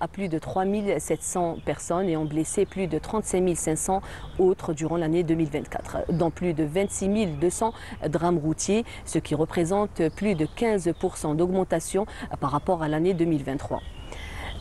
à plus de 3 700 personnes et ont blessé plus de 35 500 autres durant l'année 2024, dont plus de 26 200 drames routiers, ce qui représente plus de 15% d'augmentation par rapport à l'année 2023.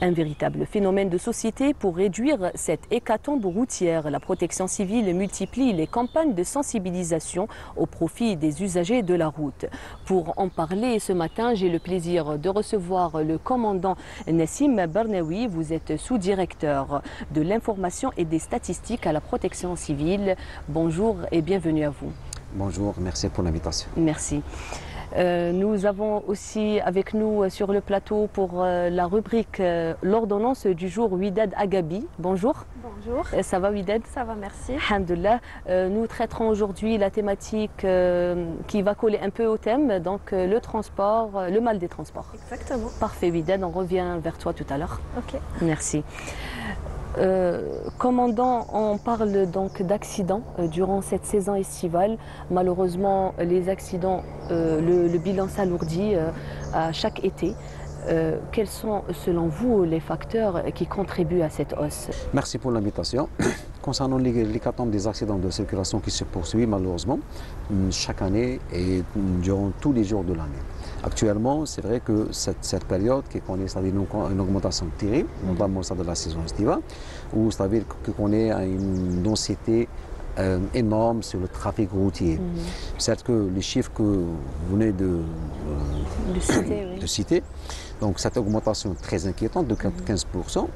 Un véritable phénomène de société pour réduire cette hécatombe routière. La protection civile multiplie les campagnes de sensibilisation au profit des usagers de la route. Pour en parler ce matin, j'ai le plaisir de recevoir le commandant Nassim Barnaoui. Vous êtes sous-directeur de l'information et des statistiques à la protection civile. Bonjour et bienvenue à vous. Bonjour, merci pour l'invitation. Merci. Nous avons aussi avec nous sur le plateau pour la rubrique l'ordonnance du jour Widad Agabi. Bonjour. Bonjour. Ça va Widad? Ça va, merci. Alhamdulillah. Nous traiterons aujourd'hui la thématique qui va coller un peu au thème, donc le transport, le mal des transports. Exactement. Parfait Widad, on revient vers toi tout à l'heure. Ok. Merci. Commandant, on parle donc d'accidents durant cette saison estivale. Malheureusement, les accidents, le bilan s'alourdit à chaque été. Quels sont, selon vous, les facteurs qui contribuent à cette hausse? Merci pour l'invitation. Concernant l'hécatombe des accidents de circulation qui se poursuit malheureusement chaque année et durant tous les jours de l'année. Actuellement, c'est vrai que cette période qui connaît une augmentation terrible, notamment ça de la saison estivale, où ça veut dire qu'on est à une densité énorme sur le trafic routier. Certes que les chiffres que vous venez de citer, donc cette augmentation est très inquiétante de 15%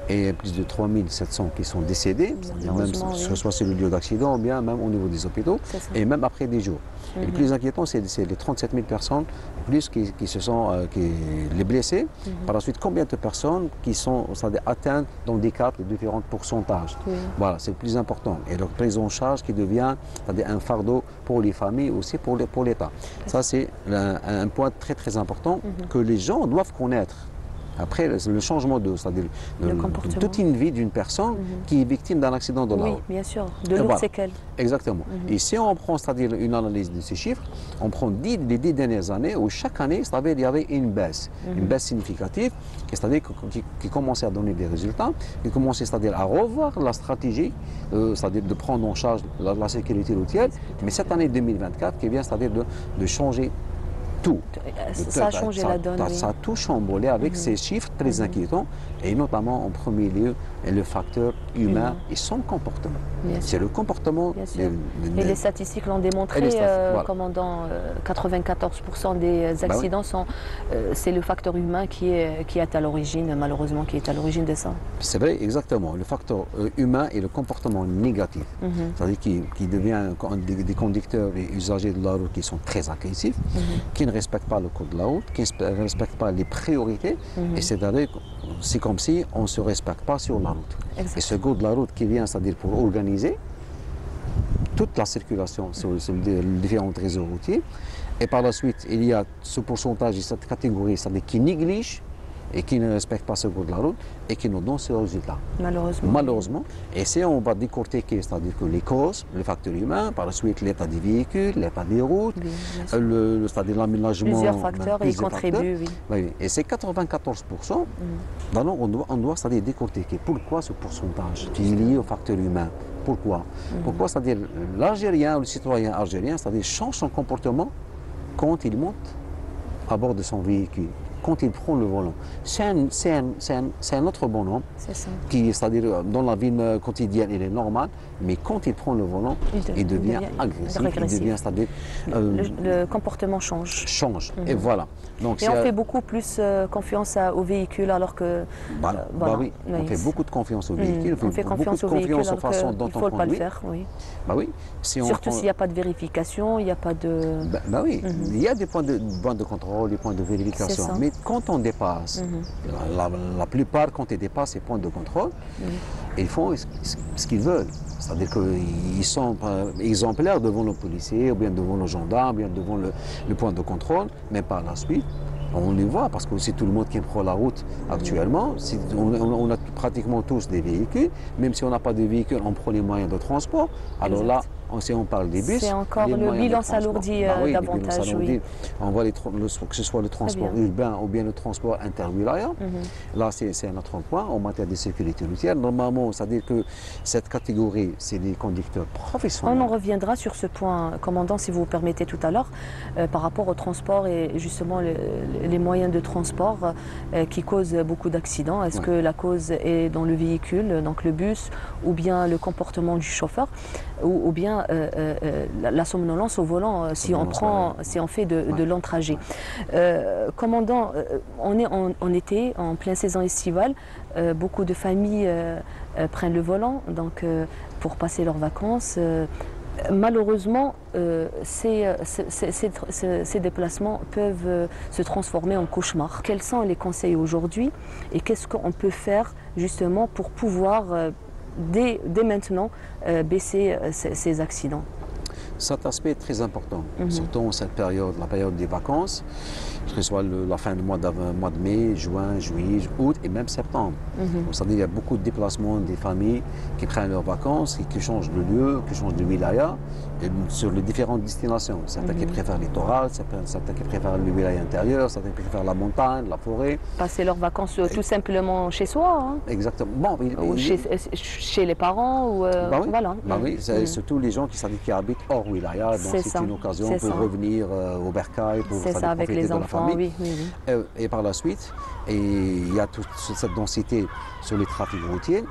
et plus de 3 700 qui sont décédés, même que ce soit sur le lieu d'accident ou bien même au niveau des hôpitaux et même après des jours. Et le plus inquiétant, c'est les 37 000 personnes plus qui se sont les blessés. Par la suite, combien de personnes qui sont atteintes d'handicap de différents pourcentages. Voilà, c'est le plus important. Et leur prise en charge qui devient un fardeau pour les familles aussi pour l'État. Ça, c'est un point très très important que les gens doivent connaître. Après, le changement c'est-à-dire toute une vie d'une personne qui est victime d'un accident de la route. Oui, bien sûr, de lourdes séquelles. Exactement. Et si on prend, c'est-à-dire une analyse de ces chiffres, on prend les 10 dernières années où chaque année, c'est-à-dire il y avait une baisse significative, c'est-à-dire qui commençait à donner des résultats, qui commençait, c'est-à-dire à revoir la stratégie, c'est-à-dire de prendre en charge la sécurité routière. Mais cette année 2024 qui vient, c'est-à-dire de changer tout. Ça a changé la donne. Ça a tout chamboulé avec ces chiffres très inquiétants et notamment en premier lieu le facteur humain et son comportement. C'est le comportement. Et les statistiques l'ont démontré, commandant, 94% des accidents c'est le facteur humain qui est à l'origine, malheureusement, qui est à l'origine de ça. C'est vrai, exactement. Le facteur humain et le comportement négatif, c'est-à-dire qui devient des conducteurs et usagers de la route qui sont très agressifs, qui ne respectent pas le code de la route, qui ne respectent pas les priorités, et c'est comme si on ne se respecte pas sur la route. Exactement. Et ce code de la route qui vient, c'est-à-dire pour organiser toute la circulation sur les différents réseaux routiers, et par la suite, il y a ce pourcentage et cette catégorie, c'est-à-dire qui néglige et qui ne respectent pas ce code de la route et qui nous donnent ce résultat. Malheureusement. Et si on va décortiquer, c'est-à-dire que les causes, le facteur humain, par la suite l'état des véhicules, l'état des routes, c'est-à-dire l'aménagement. Plusieurs facteurs y contribuent, oui. Et c'est 94%. Alors on doit c'est-à-dire décortiquer pourquoi ce pourcentage qui est lié au facteur humain. Pourquoi Pourquoi, c'est-à-dire l'Algérien ou le citoyen algérien, c'est-à-dire change son comportement quand il monte à bord de son véhicule, quand il prend le volant. C'est un autre bonhomme qui, c'est-à-dire dans la vie quotidienne, il est normal, mais quand il prend le volant, il devient agressif. Il devient, c'est-à-dire, le comportement change. Et voilà. Donc, et on fait beaucoup plus confiance aux véhicules alors que... oui, on fait beaucoup de confiance aux véhicules. On fait confiance aux véhicules alors qu'il ne faut pas le faire. Surtout s'il n'y a pas de vérification, il n'y a pas de... il y a des points de contrôle, des points de vérification. Mais quand on dépasse, la plupart, quand ils dépassent ces points de contrôle, ils font ce qu'ils veulent. C'est-à-dire qu'ils sont exemplaires devant le policier, ou bien devant le gendarme, ou bien devant le point de contrôle, mais par la suite, on les voit, parce que c'est tout le monde qui prend la route actuellement. On a pratiquement tous des véhicules, même si on n'a pas de véhicules, on prend les moyens de transport. Alors là, Si on parle des bus, c'est encore les le moyens de bilan transport. s'alourdit Oui, le bilan davantage. s'alourdit. Oui. On voit que ce soit le transport urbain ou bien le transport interwilaya. Là, c'est un autre point en matière de sécurité routière. Normalement, c'est-à-dire que cette catégorie, c'est des conducteurs professionnels. On en reviendra sur ce point, commandant, si vous permettez tout à l'heure, par rapport au transport et justement les moyens de transport qui causent beaucoup d'accidents. Est-ce que la cause est dans le véhicule, donc le bus, ou bien le comportement du chauffeur, ou bien la somnolence au volant si on fait de longs trajets. Commandant, on est en été, en pleine saison estivale, beaucoup de familles prennent le volant donc, pour passer leurs vacances. Malheureusement, ces déplacements peuvent se transformer en cauchemars. Quels sont les conseils aujourd'hui et qu'est-ce qu'on peut faire justement pour pouvoir, dès maintenant, baisser ces accidents? Cet aspect est très important, surtout en cette période, la période des vacances, que ce soit la fin du mois de mai, juin, juillet, août et même septembre. C'est-à-dire qu'il y a beaucoup de déplacements des familles qui prennent leurs vacances et qui changent de lieu, qui changent de wilaya sur les différentes destinations. Certains qui préfèrent le littoral, certains qui préfèrent le wilaya intérieur, certains qui préfèrent la montagne, la forêt. Passer leurs vacances tout simplement chez soi. Hein. Exactement. Bon, ou chez les parents. Ou, voilà. Oui, c'est surtout les gens qui habitent hors wilaya, donc c'est une occasion pour revenir au bercail, pour avec les enfants, oui. Et par la suite, il y a toute cette densité sur les trafics routiers.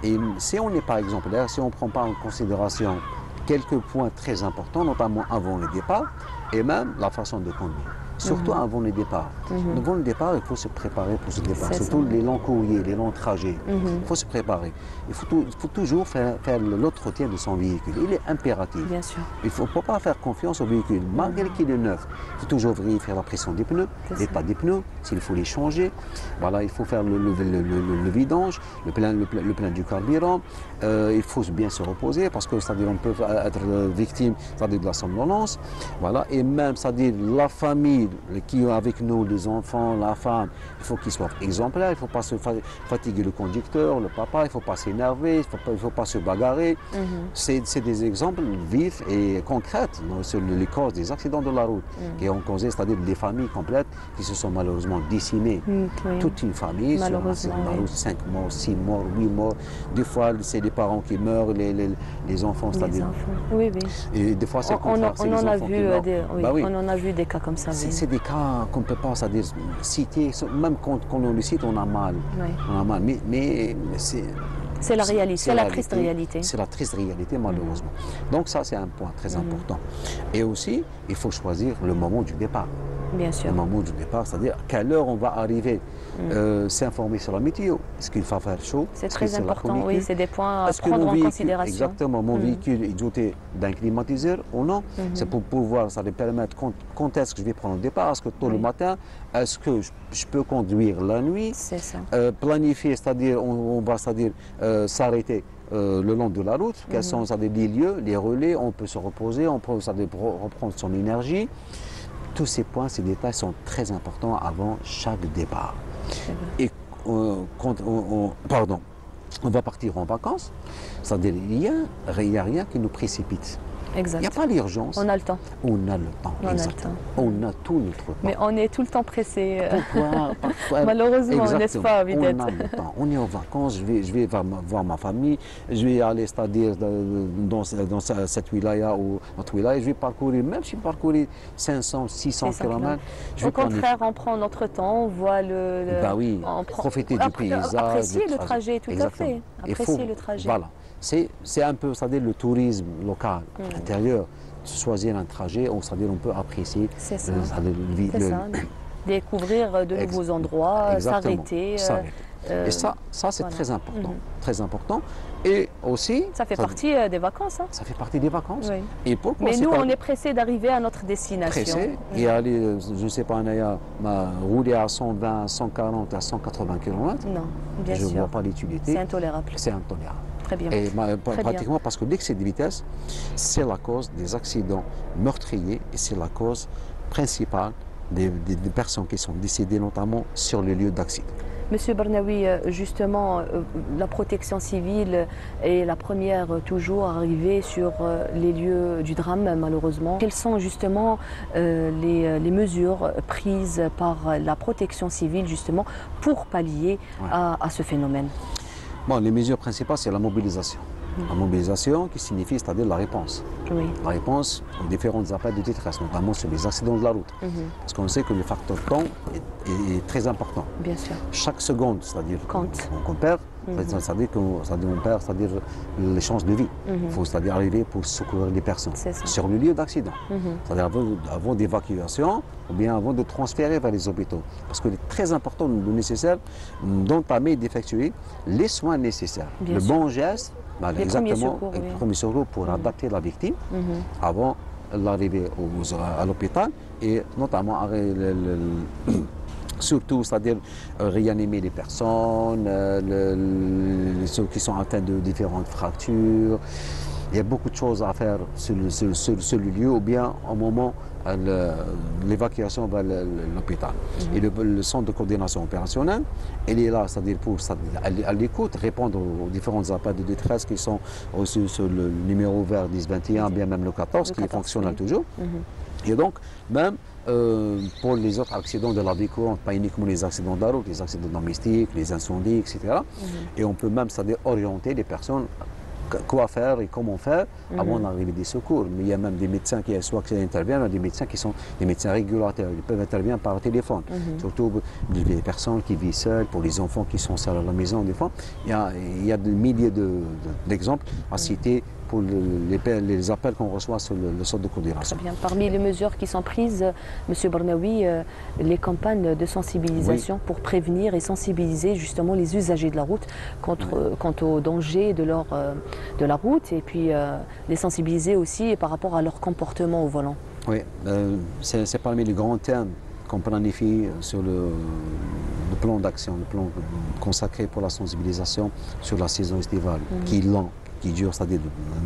Et si on est par exemple, si on ne prend pas en considération quelques points très importants, notamment avant le départ, et même la façon de conduire. Surtout avant le départ. Avant le départ, il faut se préparer pour ce départ. Surtout les longs courriers, les longs trajets. Il faut se préparer. Il faut toujours faire l'entretien de son véhicule. Il est impératif. Bien sûr. Il ne faut pas faire confiance au véhicule, malgré qu'il est neuf. Il faut toujours vérifier la pression des pneus, l'état des pneus, s'il faut les changer. Voilà, il faut faire le vidange, le plein du carburant. Il faut bien se reposer parce que c'est-à-dire on peut être victime de la somnolence. Voilà, et même c'est-à-dire la famille qui est avec nous, les enfants, la femme, il faut qu'ils soient exemplaires. Il ne faut pas se fatiguer le conducteur, le papa, il ne faut pas s'énerver, il ne faut pas se bagarrer. C'est des exemples vifs et concrets sur les causes des accidents de la route qui ont causé, c'est-à-dire des familles complètes qui se sont malheureusement décimées. Toute une famille sur la route, 5 morts, 6 morts, 8 morts. Des fois, c'est les parents qui meurent, les enfants, c'est-à-dire. Oui. Et des fois, c'est on en a vu des cas comme ça. C'est des cas qu'on ne peut pas citer, même quand on le cite, on a mal. On a mal. Mais c'est la réalité, c'est la triste réalité. C'est la triste réalité, malheureusement. Donc ça, c'est un point très important. Et aussi, il faut choisir le moment du départ. Bien sûr. Le moment du départ, c'est-à-dire à quelle heure on va arriver, s'informer sur la météo. Est-ce qu'il va faire chaud? C'est très important, oui, c'est des points à prendre en considération. Exactement, mon véhicule est doté d'un climatiseur ou non. C'est pour pouvoir, ça me permettre quand est-ce que je vais prendre le départ. Est-ce que tôt le matin, est-ce que je peux conduire la nuit? C'est ça. Planifier, c'est-à-dire on va s'arrêter le long de la route, quels sont les lieux, les relais, on peut se reposer, on peut reprendre son énergie. Tous ces points, ces détails sont très importants avant chaque départ. Et quand on va partir en vacances, c'est-à-dire il n'y a rien qui nous précipite. Exact. Il n'y a pas d'urgence. On a le temps. On a le temps, exactement. On a tout notre temps. Mais on est tout le temps pressé. Parfois, malheureusement, n'est-ce pas, peut-être. On a le temps. On est en vacances, je vais voir ma famille, je vais aller, c'est-à-dire dans cette wilaya ou notre wilaya, je vais parcourir, même si je parcourir 500, 600 km. Au contraire, on prend notre temps, on voit profiter du paysage. Apprécier le trajet, tout à fait. Apprécier le trajet. Voilà. C'est un peu, c'est-à-dire le tourisme local, intérieur. Choisir un trajet, c'est-à-dire on peut apprécier. C'est ça. Découvrir de nouveaux endroits, s'arrêter. Et ça c'est très important. Très important. Et aussi... Ça fait partie des vacances. Hein. Ça fait partie des vacances. Oui. Et pourquoi Mais nous, on est pressés d'arriver à notre destination. Pressés et aller, je ne sais pas, rouler à 120, 140, à 180 km. Non, bien sûr. Je ne vois pas l'utilité. C'est intolérable. C'est intolérable. Très bien. Et pratiquement parce que l'excès de vitesse, c'est la cause des accidents meurtriers et c'est la cause principale des personnes qui sont décédées, notamment sur les lieux d'accident. Monsieur Barnaoui, justement, la protection civile est la première toujours arrivée sur les lieux du drame, malheureusement. Quelles sont justement les mesures prises par la protection civile, justement, pour pallier à ce phénomène? Bon, les mesures principales, c'est la mobilisation. La mobilisation qui signifie, c'est-à-dire la réponse. Oui. La réponse aux différents appels de détresse, notamment sur les accidents de la route. Parce qu'on sait que le facteur temps est très important. Bien sûr. Chaque seconde, c'est-à-dire qu'on perd, c'est-à-dire qu'on perd, c'est-à-dire les chances de vie. Il faut c'est-à-dire arriver pour secourir les personnes sur le lieu d'accident. C'est-à-dire avant d'évacuation ou bien avant de transférer vers les hôpitaux. Parce qu'il est très important, nécessaire, d'entamer et d'effectuer les soins nécessaires. Bien le sûr. bon geste, exactement, le premier secours pour adapter la victime avant l'arrivée à l'hôpital et notamment surtout, c'est-à-dire réanimer les personnes, ceux qui sont atteints de différentes fractures. Il y a beaucoup de choses à faire sur le lieu ou bien au moment l'évacuation vers l'hôpital. Et le centre de coordination opérationnelle, il est là, c'est-à-dire pour à l'écoute, répondre aux différents appels de détresse qui sont aussi sur le numéro vert 1021, bien même le 14, qui est fonctionnel toujours. Et donc, même pour les autres accidents de la vie courante, pas uniquement les accidents de la route, les accidents domestiques, les incendies, etc. Et on peut même, c'est-à-dire orienter les personnes quoi faire et comment faire avant l'arrivée des secours. Mais il y a même des médecins qui interviennent, des médecins qui sont des médecins régulateurs. Ils peuvent intervenir par téléphone. Surtout les personnes qui vivent seules, pour les enfants qui sont seuls à la maison, des fois. Il y a des milliers d'exemples à citer pour les appels qu'on reçoit sur le centre de coordination. Très bien. Parmi les mesures qui sont prises, M. Barnaoui, les campagnes de sensibilisation pour prévenir et sensibiliser justement les usagers de la route quant aux dangers de la route et puis les sensibiliser aussi par rapport à leur comportement au volant. Oui, c'est parmi les grands thèmes qu'on planifie sur le plan d'action, le plan consacré pour la sensibilisation sur la saison estivale, qui est long, qui dure, c'est-à-dire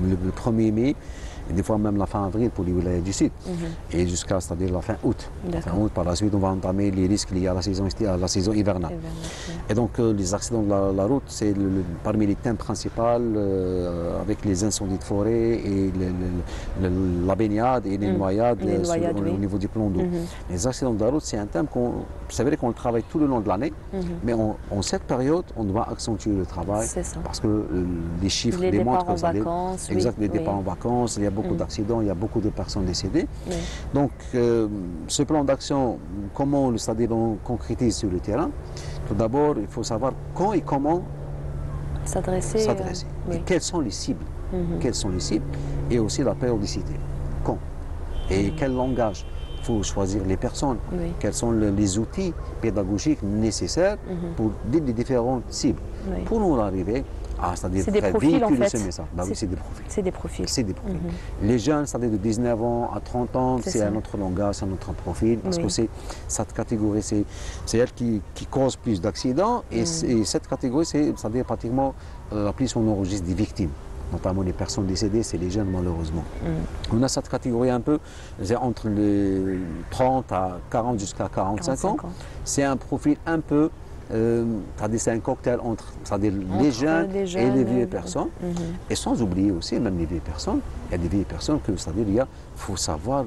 le 1er mai, et des fois même la fin avril pour les wilayas du sud, et jusqu'à, c'est-à-dire la fin août. Par la suite, on va entamer les risques liés à la saison hivernale. Et donc, les accidents de la route, c'est parmi les thèmes principaux, avec les incendies de forêt et la baignade et les noyades, au niveau du plan d'eau. Les accidents de la route, c'est un thème c'est vrai qu'on le travaille tout le long de l'année, mais en cette période, on doit accentuer le travail parce que les chiffres démontrent que ça les départs en vacances, il y a beaucoup d'accidents, il y a beaucoup de personnes décédées. Donc, ce plan d'action, comment on concrétise sur le terrain? Tout d'abord, il faut savoir quand et comment s'adresser. Et quelles sont les cibles? Quelles sont les cibles? Et aussi la périodicité. Quand? Et quel langage? Il faut choisir les personnes. Quels sont les outils pédagogiques nécessaires pour les différentes cibles? Pour nous arriver c'est-à-dire véhiculer ce message. C'est des profils. C'est des profils. C'est des profils. Les jeunes, c'est-à-dire de 19 ans à 30 ans, c'est un autre langage, c'est un autre profil, parce que c'est cette catégorie, c'est elle qui cause plus d'accidents, et cette catégorie, c'est-à-dire pratiquement la plus on enregistre des victimes. Notamment les personnes décédées, c'est les jeunes malheureusement. On a cette catégorie un peu, entre les 30 à 40 jusqu'à 45 ans. C'est un profil un peu, c'est un cocktail entre les jeunes et les vieilles personnes. Et sans oublier aussi, même les vieilles personnes, il y a des vieilles personnes que, c'est-à-dire, il faut savoir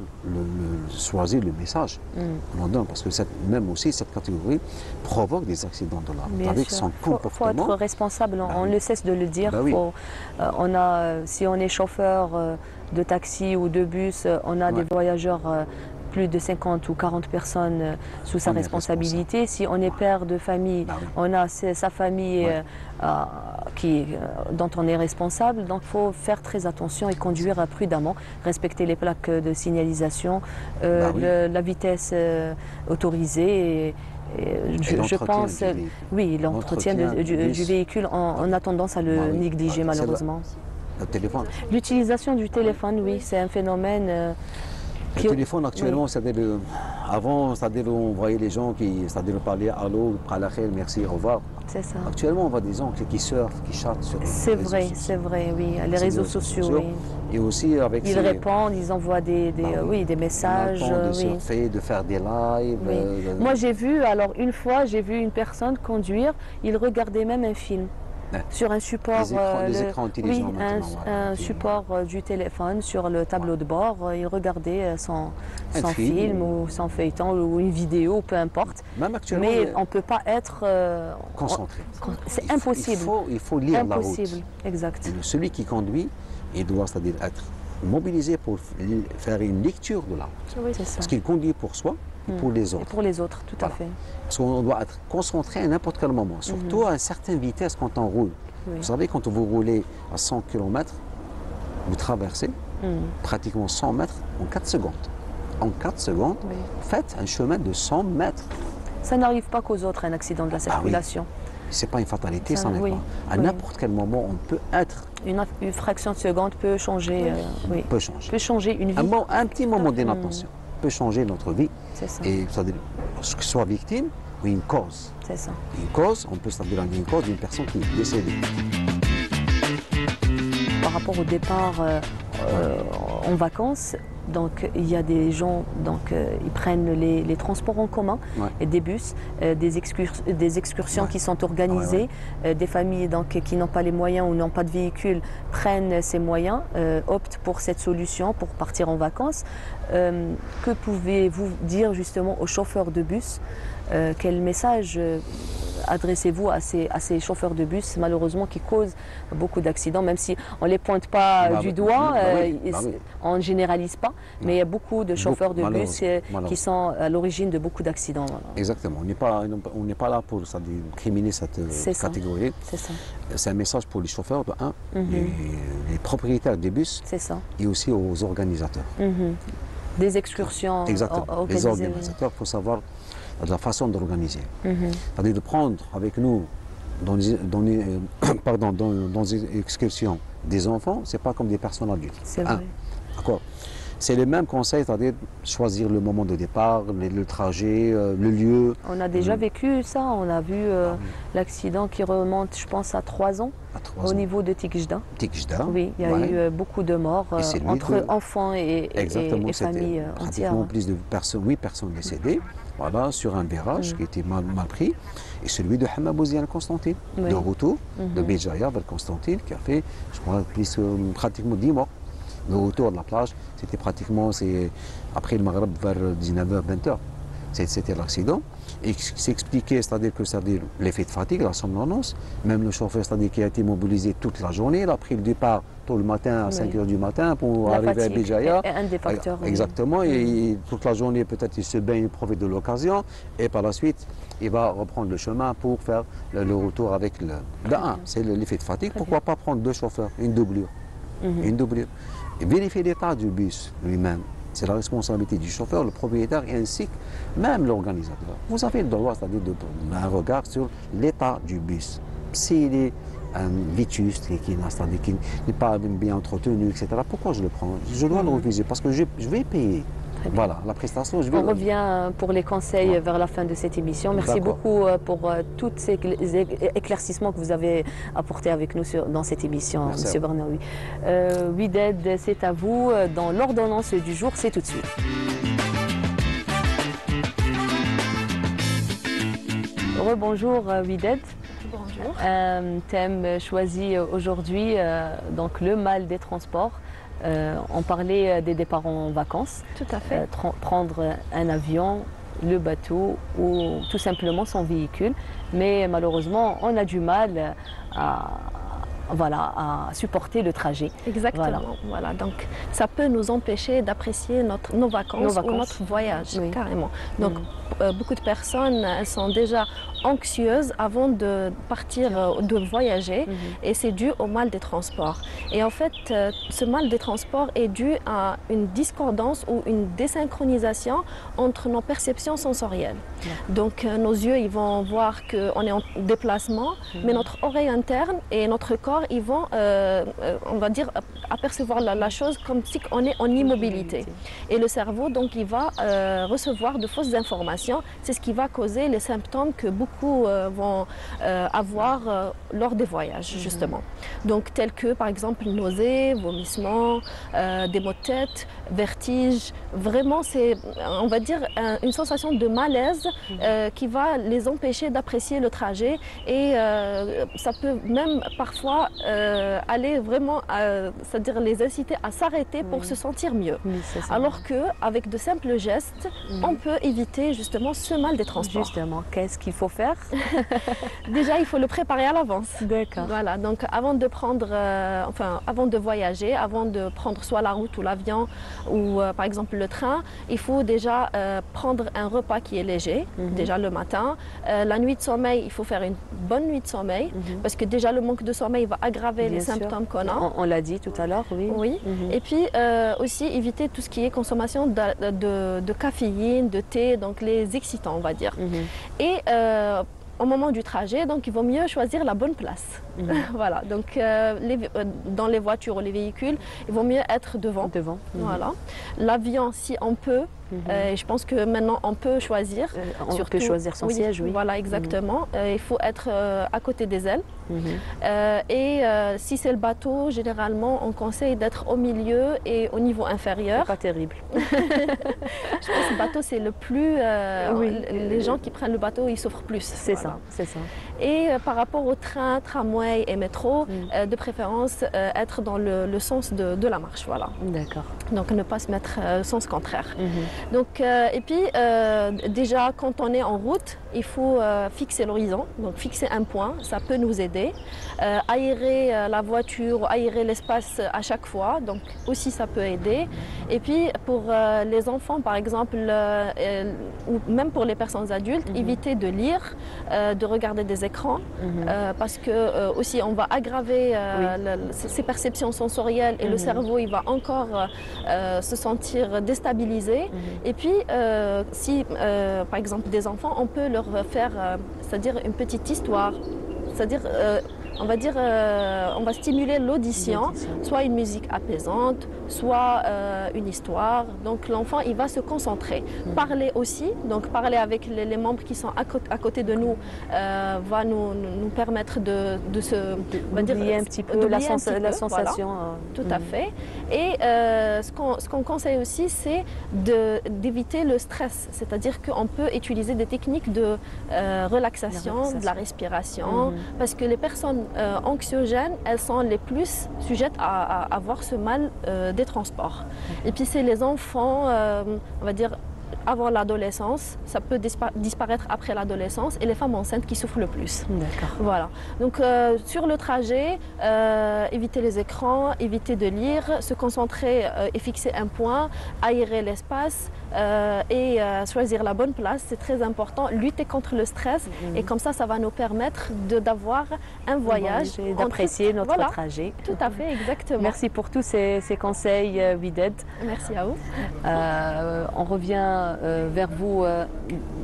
choisir le message qu'on donne, parce que même aussi cette catégorie provoque des accidents de la route avec son comportement. Il faut être responsable, on ne cesse de le dire. Si on est chauffeur de taxi ou de bus, on a des voyageurs plus de 50 ou 40 personnes sous sa responsabilité. Si on est père de famille, on a sa famille dont on est responsable. Donc il faut faire très attention et conduire prudemment, respecter les plaques de signalisation, la vitesse autorisée. Je pense, l'entretien du véhicule, on a tendance à le négliger malheureusement. Le téléphone. L'utilisation du téléphone, oui, c'est un phénomène Le téléphone actuellement, c'est-à-dire, avant, c'est-à-dire, on voyait les gens qui, c'est-à-dire, parlaient allô, merci, au revoir. C'est ça. Actuellement, on voit des gens qui surfent, qui chattent sur les réseaux sociaux. C'est vrai, oui. Les réseaux sociaux, oui. Et aussi avec ils répondent, ils envoient des messages. De surfer, de faire des lives. Oui. Moi, j'ai vu, alors une fois, j'ai vu une personne conduire, il regardait même un film. Sur un support, les écrans intelligents un support du téléphone sur le tableau de bord, il regardait son film ou son feuilleton ou une vidéo, peu importe. Même actuellement, mais on ne peut pas être concentré. C'est impossible. Il faut lire la route. Impossible, exact. Et celui qui conduit, il doit, c'est-à-dire, être mobilisé pour faire une lecture de la route. Oui, c'est ça. Parce qu'il conduit pour soi et pour les autres. Et pour les autres, tout à fait. Parce qu'on doit être concentré à n'importe quel moment, surtout à une certaine vitesse quand on roule. Oui. Vous savez, quand vous roulez à 100 km, vous traversez pratiquement 100 mètres en 4 secondes. En 4 secondes, faites un chemin de 100 mètres. Ça n'arrive pas qu'aux autres, un accident de la circulation. Ce n'est pas une fatalité, ça n'est pas. À n'importe quel moment, on peut être... Une fraction de seconde peut changer. Peut changer. Peut changer une vie. Un petit moment d'inattention peut changer notre vie. C'est ça. Et que ce soit victime ou une cause. C'est ça. Une cause, on peut s'appeler une cause d'une personne qui est décédée. Par rapport au départ en vacances, donc il y a des gens, donc ils prennent les transports en commun, et des bus, des excursions qui sont organisées, des familles donc qui n'ont pas les moyens ou n'ont pas de véhicule prennent ces moyens, optent pour cette solution pour partir en vacances. Que pouvez-vous dire justement aux chauffeurs de bus? Quel message adressez-vous à ces chauffeurs de bus, malheureusement, qui causent beaucoup d'accidents, même si on ne les pointe pas du doigt, on ne généralise pas, mais il y a beaucoup de chauffeurs de bus qui sont à l'origine de beaucoup d'accidents. Voilà. Exactement, on n'est pas là pour criminer cette catégorie. C'est un message pour les chauffeurs, de un, les propriétaires des bus, et aussi aux organisateurs. Des excursions. Exactement, les organisateurs, il faut savoir la façon d'organiser. C'est-à-dire de prendre avec nous dans les excursions des enfants, ce n'est pas comme des personnes adultes. C'est vrai. D'accord. C'est les mêmes conseils, c'est-à-dire choisir le moment de départ, le trajet, le lieu. On a déjà vécu ça, on a vu l'accident qui remonte, je pense, à 3 ans, au niveau de Tikjda. Tikjda. Oui, il y a eu beaucoup de morts entre enfants et familles entières. Pratiquement plus de 8 personnes décédées, voilà, sur un virage qui était mal pris. Et celui de Hamma Bouziane Constantine, de retour de Béjaïa vers Constantine, qui a fait, je crois, pratiquement 10 morts. Le retour de la plage, c'était pratiquement après le Maghreb vers 19h, 20h. C'était l'accident. Et ce qui s'expliquait, c'est-à-dire que l'effet de fatigue, la somnolence, même le chauffeur, c'est-à-dire qui a été mobilisé toute la journée, il a pris le départ tôt le matin à 5h du matin pour arriver à Béjaïa. Un des facteurs. Exactement, et toute la journée, peut-être il se baigne, il profite de l'occasion, et par la suite, il va reprendre le chemin pour faire le retour avec le... c'est l'effet de fatigue. Pourquoi pas prendre 2 chauffeurs, une doublure. Une doublure. Et vérifier l'état du bus lui-même. C'est la responsabilité du chauffeur, le propriétaire et ainsi que même l'organisateur. Vous avez le droit, c'est-à-dire un regard sur l'état du bus. S'il est vétuste, qui n'est pas bien entretenu, etc., pourquoi je le prends? Je dois le refuser parce que je vais payer. Voilà, la prestation, je vais... On revient pour les conseils vers la fin de cette émission. Merci beaucoup pour tous ces éclaircissements que vous avez apportés avec nous dans cette émission, M. Barnaoui. Wided, c'est à vous. Dans l'ordonnance du jour, c'est tout de suite. Rebonjour Wided. Bonjour. Un thème choisi aujourd'hui, donc le mal des transports. On parlait des départs en vacances. Tout à fait. Prendre un avion, le bateau ou tout simplement son véhicule. Mais malheureusement, on a du mal à supporter le trajet. Exactement. Voilà. Donc, ça peut nous empêcher d'apprécier nos vacances ou notre voyage, carrément. Donc, beaucoup de personnes elles sont déjà anxieuses avant de partir, de voyager, et c'est dû au mal des transports. Et en fait, ce mal des transports est dû à une discordance ou une désynchronisation entre nos perceptions sensorielles. Donc nos yeux, ils vont voir qu'on est en déplacement, mais notre oreille interne et notre corps, ils vont, on va dire, apercevoir la chose comme si on est en immobilité. Et le cerveau, donc, il va recevoir de fausses informations. C'est ce qui va causer les symptômes que beaucoup vont avoir lors des voyages, justement. Donc, tels que, par exemple, nausées, vomissements, des maux de tête, vertiges. Vraiment, c'est, on va dire, une sensation de malaise qui va les empêcher d'apprécier le trajet. Et ça peut même parfois aller vraiment, c'est-à-dire les inciter à s'arrêter pour se sentir mieux. Alors qu'avec de simples gestes, on peut éviter justement ce mal des transports. Justement, qu'est-ce qu'il faut faire? Déjà, il faut le préparer à l'avance. D'accord. Voilà, donc avant de prendre, avant de voyager, avant de prendre soit la route ou l'avion ou par exemple le train, il faut déjà prendre un repas qui est léger, déjà le matin. La nuit de sommeil, il faut faire une bonne nuit de sommeil parce que déjà le manque de sommeil va aggraver les symptômes qu'on a. On l'a dit tout à l'heure, oui. Oui. Et puis aussi éviter tout ce qui est consommation de caféine, de thé, donc les excitants, on va dire. Et au moment du trajet, donc il vaut mieux choisir la bonne place. Voilà, donc dans les voitures ou les véhicules, il vaut mieux être devant. Voilà. L'avion, si on peut, je pense que maintenant on peut choisir. On peut choisir son siège, oui. Voilà, exactement. Il faut être à côté des ailes. Et si c'est le bateau, généralement, on conseille d'être au milieu et au niveau inférieur. C'est pas terrible. Je pense que le bateau, c'est le plus... les gens qui prennent le bateau, ils souffrent plus. C'est ça, c'est ça. Et par rapport au train, tramway et métro, de préférence, être dans le sens de la marche, voilà. D'accord. Donc ne pas se mettre sens contraire. Donc, et puis, déjà, quand on est en route, il faut fixer l'horizon, donc fixer un point, ça peut nous aider. Aérer la voiture, aérer l'espace à chaque fois, donc aussi ça peut aider. Et puis pour les enfants par exemple, ou même pour les personnes adultes, éviter de lire, de regarder des écrans, parce que aussi on va aggraver ces perceptions sensorielles et le cerveau il va encore se sentir déstabilisé. Et puis si par exemple des enfants, on peut leur faire, c'est-à-dire une petite histoire. C'est-à-dire, on va dire, on va stimuler l'audition, soit une musique apaisante, soit une histoire. Donc l'enfant, il va se concentrer. Parler aussi, donc parler avec les membres qui sont à côté de nous va nous permettre de se... D'oublier un petit peu la sensation. Voilà, tout à fait. Et ce qu'on conseille aussi, c'est d'éviter le stress. C'est-à-dire qu'on peut utiliser des techniques de relaxation, de la respiration, parce que les personnes anxiogènes, elles sont les plus sujettes à avoir ce mal des transports. Et puis c'est les enfants, on va dire, avant l'adolescence, ça peut disparaître après l'adolescence, et les femmes enceintes qui souffrent le plus. D'accord. Voilà. Donc sur le trajet, éviter les écrans, éviter de lire, se concentrer et fixer un point, aérer l'espace et choisir la bonne place, c'est très important. Lutter contre le stress, et comme ça va nous permettre d'avoir un voyage. Et d'apprécier notre trajet. Tout à fait, exactement. Merci pour tous ces conseils, Wided. Merci à vous. On revient vers vous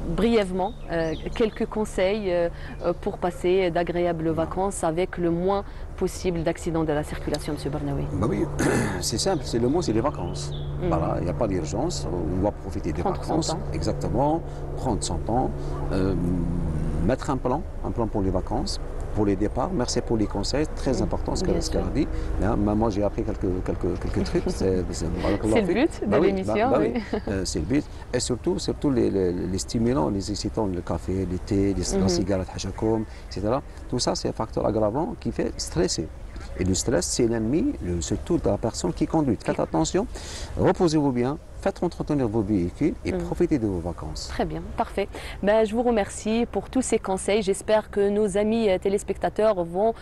brièvement. Quelques conseils pour passer d'agréables vacances avec le moins possible d'accidents de la circulation, M. Barnaoui. Bah oui, c'est simple, c'est le mot, c'est les vacances. Voilà, il n'y a pas d'urgence, on va profiter des vacances. Exactement, prendre son temps, mettre un plan pour les vacances. Pour les départs, merci pour les conseils, très important ce qu'elle a dit. Moi j'ai appris quelques trucs. C'est le but de l'émission. C'est le but. Et surtout les stimulants, les excitants, le café, le thé, la cigarette, hachakoum, etc. Tout ça, c'est un facteur aggravant qui fait stresser. Et le stress, c'est l'ennemi, surtout de la personne qui conduit. Faites attention, reposez-vous bien, faites entretenir vos véhicules et profitez de vos vacances. Très bien, parfait. Ben, je vous remercie pour tous ces conseils. J'espère que nos amis téléspectateurs vont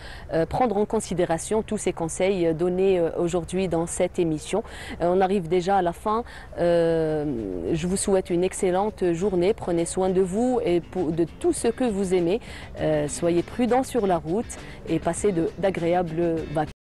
prendre en considération tous ces conseils donnés aujourd'hui dans cette émission. On arrive déjà à la fin. Je vous souhaite une excellente journée. Prenez soin de vous et de tout ce que vous aimez. Soyez prudents sur la route et passez d'agréables vacances.